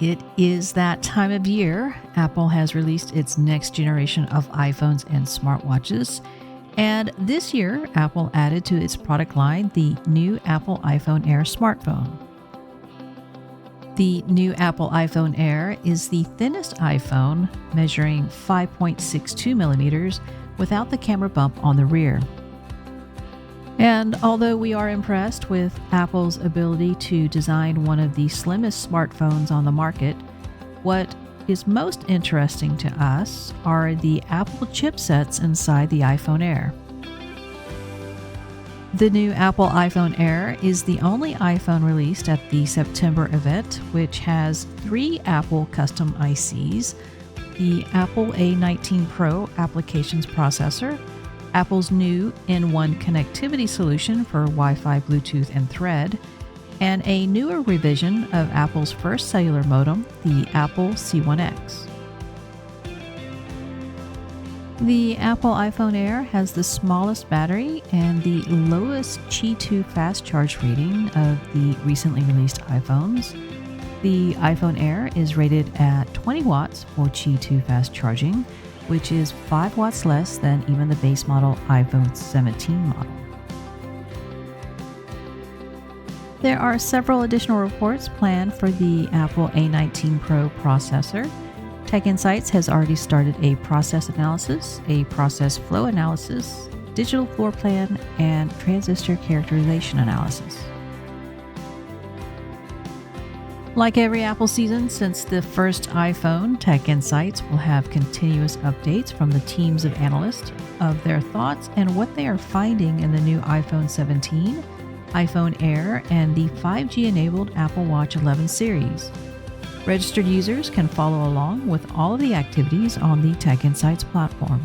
It is that time of year. Apple has released its next generation of iPhones and smartwatches. And this year, Apple added to its product line the new Apple iPhone Air smartphone. The new Apple iPhone Air is the thinnest iPhone, measuring 5.62 millimeters without the camera bump on the rear. And although we are impressed with Apple's ability to design one of the slimmest smartphones on the market, what is most interesting to us are the Apple chipsets inside the iPhone Air. The new Apple iPhone Air is the only iPhone released at the September event, which has 3 Apple custom ICs, the Apple A19 Pro applications processor, Apple's new N1 connectivity solution for Wi-Fi, Bluetooth, and Thread, and a newer revision of Apple's first cellular modem, the Apple C1X. The Apple iPhone Air has the smallest battery and the lowest Qi2 fast charge rating of the recently released iPhones. The iPhone Air is rated at 20 watts for Qi2 fast charging, which is 5 watts less than even the base model iPhone 17 model. There are several additional reports planned for the Apple A19 Pro processor. TechInsights has already started a process analysis, a process flow analysis, digital floor plan, and transistor characterization analysis. Like every Apple season since the first iPhone, TechInsights will have continuous updates from the teams of analysts of their thoughts and what they are finding in the new iPhone 17, iPhone Air, and the 5G-enabled Apple Watch 11 series. Registered users can follow along with all of the activities on the TechInsights platform.